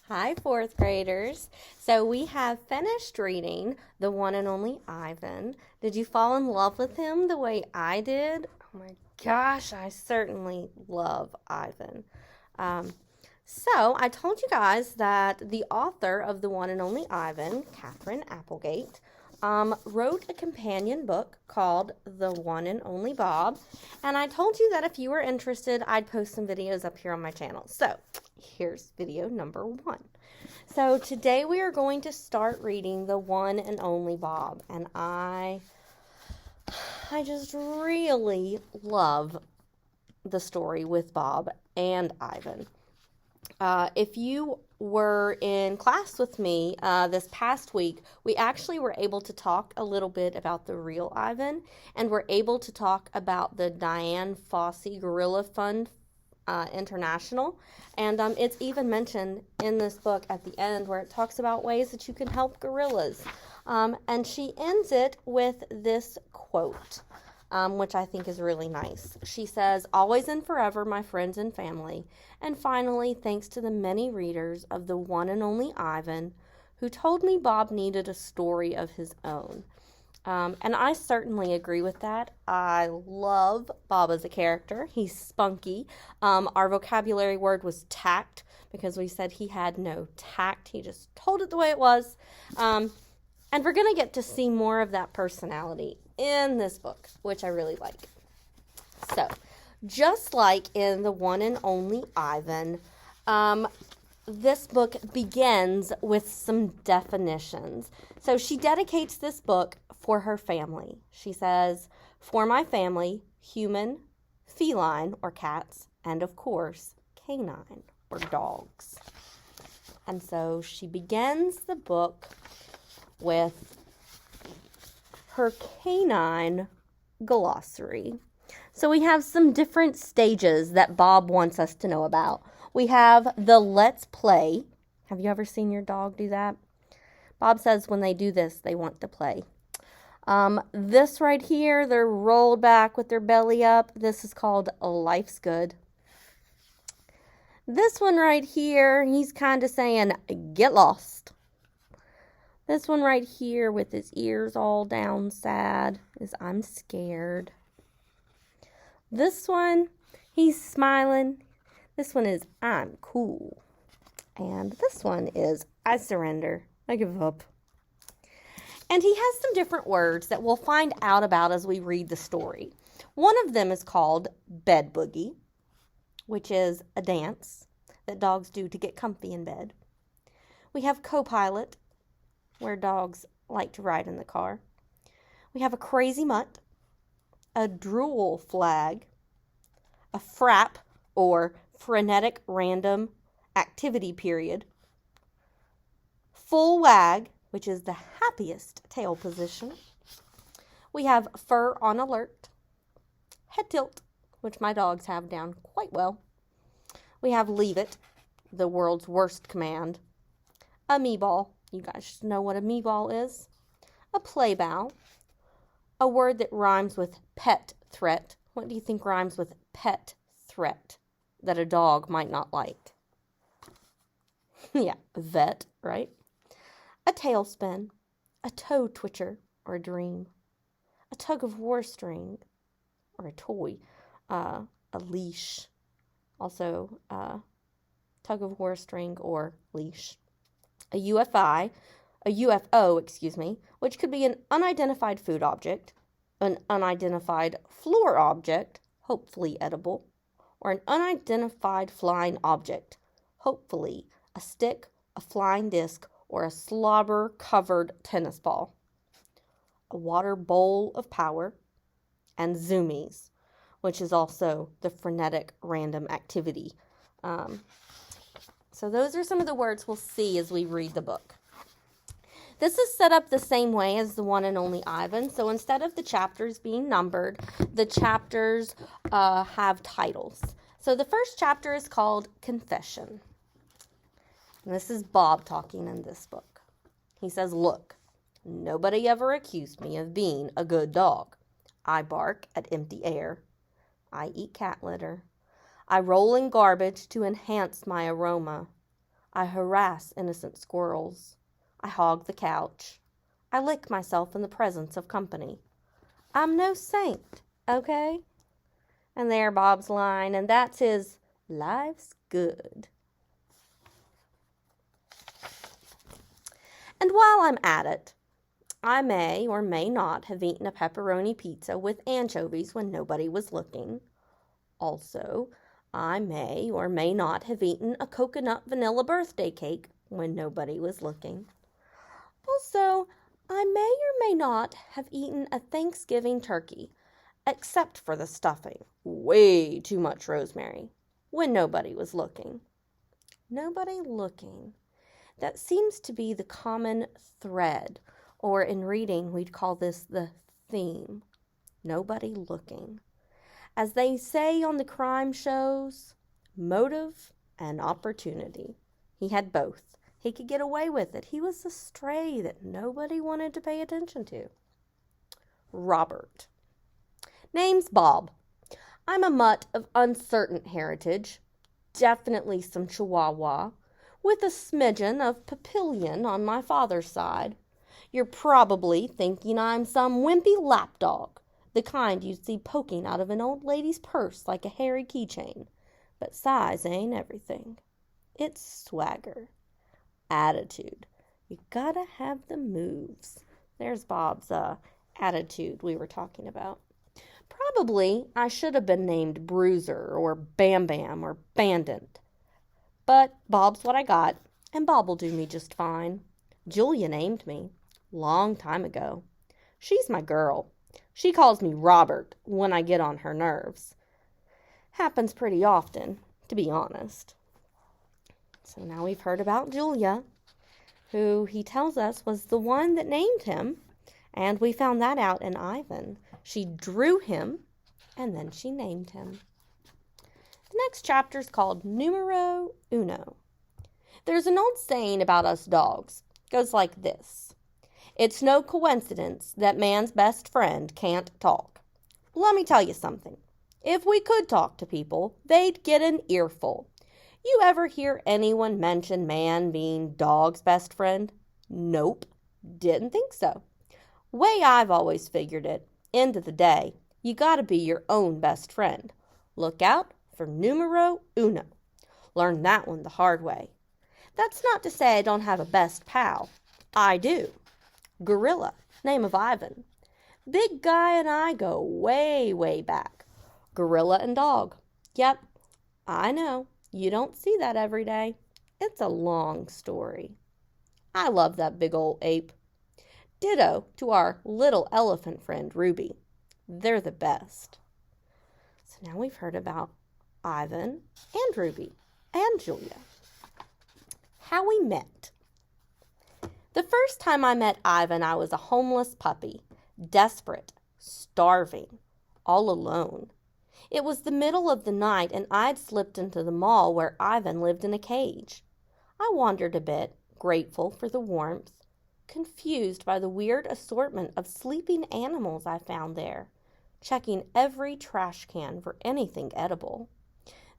Hi, fourth graders. So we have finished reading The One and Only Ivan. Did you fall in love with him the way I did? Oh my gosh, I certainly love Ivan. Um, so I told you guys that the author of The One and Only Ivan, Catherine Applegate, wrote a companion book called The One and Only Bob. And I told you that if you were interested, I'd post some videos up here on my channel. So here's video number 1. So today we are going to start reading The One and Only Bob. And I just really love the story with Bob and Ivan. If you were in class with me this past week, we actually were able to talk a little bit about the real Ivan, and we're able to talk about the Dian Fossey Gorilla Fund International, and it's even mentioned in this book at the end where it talks about ways that you can help gorillas. And she ends it with this quote, which I think is really nice. She says, "Always and forever, my friends and family. And finally, thanks to the many readers of The One and Only Ivan, who told me Bob needed a story of his own." And I certainly agree with that. I love Bob as a character. He's spunky. Our vocabulary word was tact, because we said he had no tact. He just told it the way it was. And we're going to get to see more of that personality in this book, which I really like. So, just like in The One and Only Ivan, this book begins with some definitions. So she dedicates this book for her family. She says, "For my family, human, feline, or cats, and of course, canine, or dogs." And so she begins the book with her canine glossary. So we have some different stages that Bob wants us to know about. We have the let's play. Have you ever seen your dog do that? Bob says when they do this, they want to play. This right here, they're rolled back with their belly up. This is called life's good. This one right here, he's kind of saying, get lost. This one right here with his ears all down sad is I'm scared. This one, he's smiling. This one is I'm cool. And this one is I surrender. I give up. And he has some different words that we'll find out about as we read the story. One of them is called bed boogie, which is a dance that dogs do to get comfy in bed. We have co-pilot, where dogs like to ride in the car. We have a crazy mutt, a drool flag, a frap, or frenetic random activity period, full wag, which is the happiest tail position. We have fur on alert, head tilt, which my dogs have down quite well. We have leave it, the world's worst command, a me ball, you guys know what a me ball is, a play bow, a word that rhymes with pet threat. What do you think rhymes with pet threat that a dog might not like? Yeah, vet, right? A tailspin, a toe twitcher, or a dream, a tug of war string, or a toy, a leash, also tug of war string or leash, a UFO, which could be an unidentified food object, an unidentified floor object, hopefully edible, or an unidentified flying object, hopefully a stick, a flying disc, or a slobber-covered tennis ball, a water bowl of power, and zoomies, which is also the frenetic random activity. So those are some of the words we'll see as we read the book. This is set up the same way as The One and Only Ivan. So instead of the chapters being numbered, the chapters have titles. So the first chapter is called Confession. And this is Bob talking in this book. He says, "Look, nobody ever accused me of being a good dog. I bark at empty air. I eat cat litter. I roll in garbage to enhance my aroma. I harass innocent squirrels. I hog the couch. I lick myself in the presence of company. I'm no saint, okay? And there Bob's line, and that's his life's good. And while I'm at it, I may or may not have eaten a pepperoni pizza with anchovies when nobody was looking. Also, I may or may not have eaten a coconut vanilla birthday cake when nobody was looking. Also, I may or may not have eaten a Thanksgiving turkey, except for the stuffing, way too much rosemary, when nobody was looking. Nobody looking. That seems to be the common thread, or in reading we'd call this the theme. Nobody looking. As they say on the crime shows, motive and opportunity. He had both. He could get away with it. He was the stray that nobody wanted to pay attention to. Robert. Name's Bob. I'm a mutt of uncertain heritage, definitely some Chihuahua, with a smidgen of Papillion on my father's side. You're probably thinking I'm some wimpy lapdog, the kind you'd see poking out of an old lady's purse like a hairy keychain. But size ain't everything. It's swagger. Attitude. You gotta have the moves. There's Bob's attitude we were talking about. Probably I should have been named Bruiser or Bam Bam or Bandit. But Bob's what I got, and Bob will do me just fine. Julia named me, long time ago. She's my girl. She calls me Robert when I get on her nerves. Happens pretty often, to be honest. So now we've heard about Julia, who he tells us was the one that named him, and we found that out in Ivan. She drew him, and then she named him. The next chapter is called Numero Uno. There's an old saying about us dogs. It goes like this. It's no coincidence that man's best friend can't talk. Let me tell you something. If we could talk to people, they'd get an earful. You ever hear anyone mention man being dog's best friend? Nope. Didn't think so. Way I've always figured it, end of the day, you gotta be your own best friend. Look out for numero uno. Learned that one the hard way. That's not to say I don't have a best pal. I do. Gorilla, name of Ivan. Big guy and I go way, way back. Gorilla and dog. Yep, I know. You don't see that every day. It's a long story. I love that big old ape. Ditto to our little elephant friend, Ruby. They're the best. So now we've heard about Ivan and Ruby and Julia. How we met. The first time I met Ivan, I was a homeless puppy, desperate, starving, all alone. It was the middle of the night, and I'd slipped into the mall where Ivan lived in a cage. I wandered a bit, grateful for the warmth, confused by the weird assortment of sleeping animals I found there, checking every trash can for anything edible.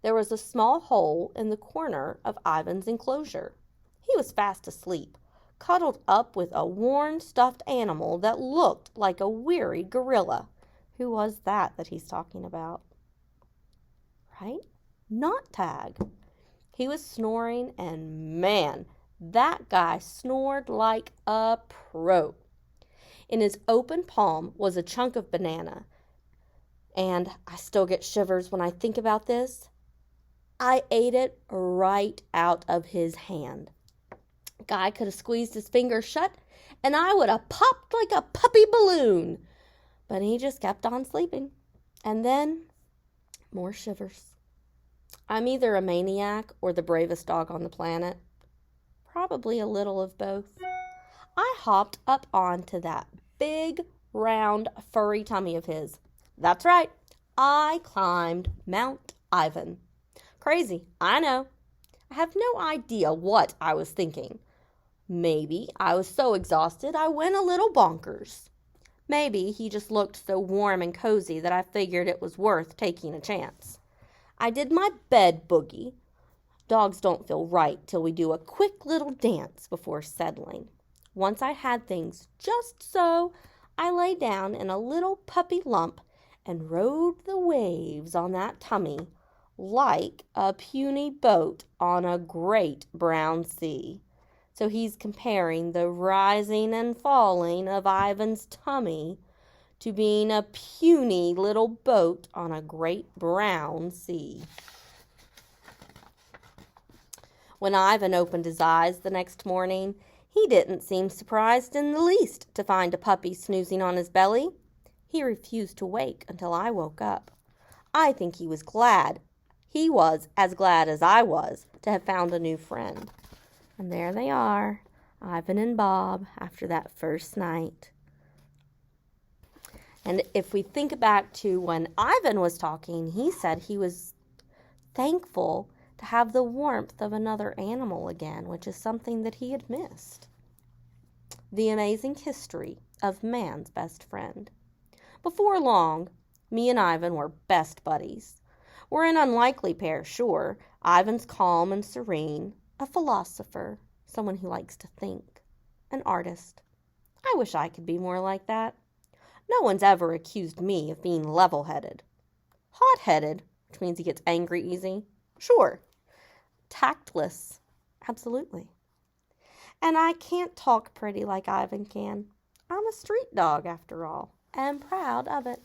There was a small hole in the corner of Ivan's enclosure. He was fast asleep, cuddled up with a worn stuffed animal that looked like a weary gorilla. Who was that he's talking about? Right? Not Tag. He was snoring, and man, that guy snored like a pro. In his open palm was a chunk of banana, and I still get shivers when I think about this. I ate it right out of his hand. Guy could have squeezed his fingers shut, and I would have popped like a puppy balloon. But he just kept on sleeping. And then, more shivers. I'm either a maniac or the bravest dog on the planet. Probably a little of both. I hopped up onto that big, round, furry tummy of his. That's right. I climbed Mount Ivan. Crazy, I know. I have no idea what I was thinking. Maybe I was so exhausted I went a little bonkers. Maybe he just looked so warm and cozy that I figured it was worth taking a chance. I did my bed boogie, Dogs don't feel right till we do a quick little dance before settling. Once I had things just so, I lay down in a little puppy lump and rode the waves on that tummy like a puny boat on a great brown sea. So he's comparing the rising and falling of Ivan's tummy to being a puny little boat on a great brown sea. When Ivan opened his eyes the next morning, he didn't seem surprised in the least to find a puppy snoozing on his belly. He refused to wake until I woke up. I think he was glad. He was as glad as I was to have found a new friend. And there they are, Ivan and Bob, after that first night. And if we think back to when Ivan was talking, he said he was thankful to have the warmth of another animal again, which is something that he had missed. The amazing history of man's best friend. Before long, me and Ivan were best buddies. We're an unlikely pair, sure. Ivan's calm and serene, a philosopher, someone who likes to think, an artist. I wish I could be more like that. No one's ever accused me of being level-headed. Hot-headed, which means he gets angry easy, sure. Tactless, absolutely. And I can't talk pretty like Ivan can. I'm a street dog, after all, and proud of it.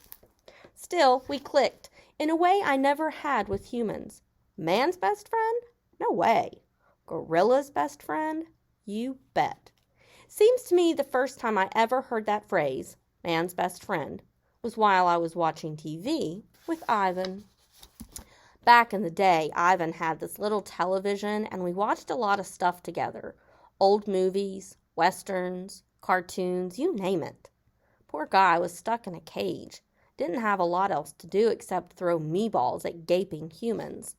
Still, we clicked in a way I never had with humans. Man's best friend? No way. Gorilla's best friend? You bet. Seems to me the first time I ever heard that phrase, man's best friend, was while I was watching TV with Ivan. Back in the day, Ivan had this little television, and we watched a lot of stuff together. Old movies, westerns, cartoons, you name it. Poor guy was stuck in a cage. Didn't have a lot else to do except throw meatballs at gaping humans.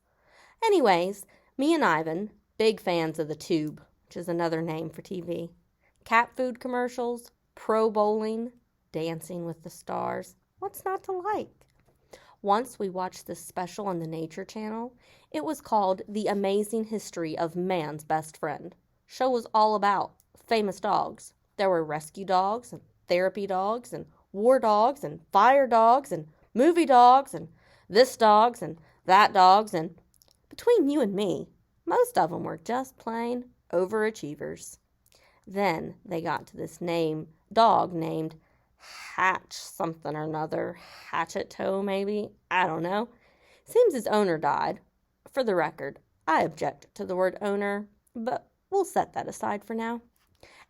Anyways, me and Ivan, big fans of the Tube, which is another name for TV. Cat food commercials, pro bowling, Dancing with the Stars. What's not to like? Once we watched this special on the Nature Channel. It was called The Amazing History of Man's Best Friend. Show was all about famous dogs. There were rescue dogs and therapy dogs and war dogs and fire dogs and movie dogs and this dogs and that dogs, and between you and me, most of them were just plain overachievers. Then they got to this dog named Hatch something or another, Hatchet Toe maybe, I don't know. Seems his owner died. For the record, I object to the word owner, but we'll set that aside for now.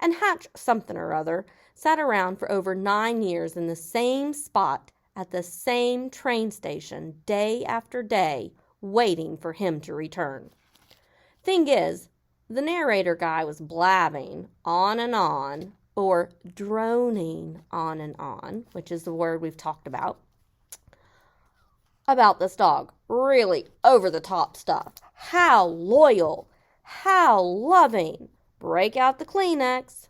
And Hatch something or other sat around for over 9 years in the same spot at the same train station day after day, waiting for him to return. Thing is, the narrator guy was blabbing on and on, or droning on and on, which is the word we've talked about this dog. Really over-the-top stuff. How loyal, how loving. Break out the Kleenex.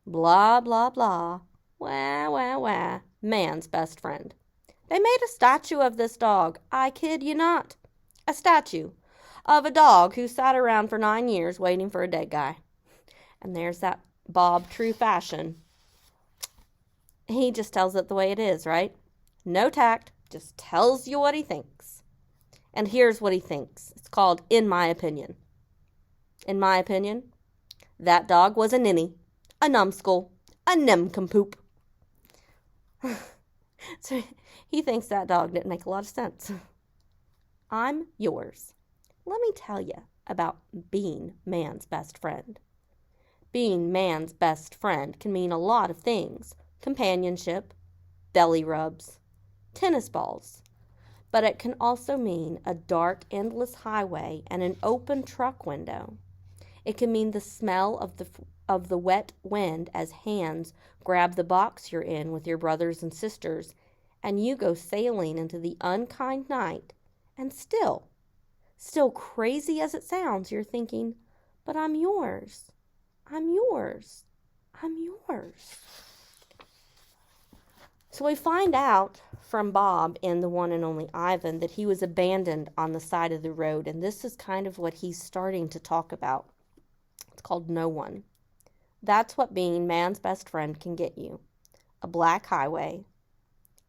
Blah, blah, blah. Wah, wah, wah. Man's best friend. They made a statue of this dog. I kid you not. A statue of a dog who sat around for 9 years waiting for a dead guy. And there's that Bob true fashion. He just tells it the way it is, right? No tact, just tells you what he thinks. And here's what he thinks. It's called In My Opinion. In my opinion, that dog was a ninny, a numbskull, a nincompoop. So he thinks that dog didn't make a lot of sense. I'm yours. Let me tell you about being man's best friend. Being man's best friend can mean a lot of things. Companionship, belly rubs, tennis balls. But it can also mean a dark, endless highway and an open truck window. It can mean the smell of the wet wind as hands grab the box you're in with your brothers and sisters, and you go sailing into the unkind night, and still crazy as it sounds, you're thinking, but I'm yours. I'm yours. I'm yours. So we find out from Bob in The One and Only Ivan that he was abandoned on the side of the road, and this is kind of what he's starting to talk about. It's called No One. That's what being man's best friend can get you. A black highway,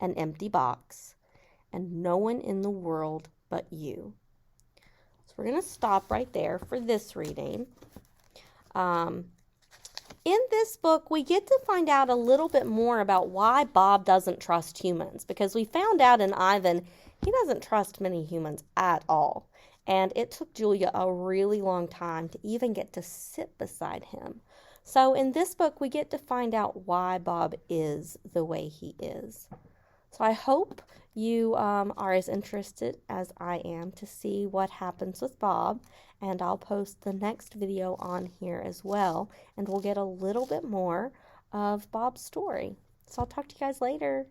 an empty box, and no one in the world but you. So we're going to stop right there for this reading. In this book, we get to find out a little bit more about why Bob doesn't trust humans, because we found out in Ivan he doesn't trust many humans at all. And it took Julia a really long time to even get to sit beside him. So in this book, we get to find out why Bob is the way he is. So I hope you are as interested as I am to see what happens with Bob, and I'll post the next video on here as well, and we'll get a little bit more of Bob's story. So I'll talk to you guys later.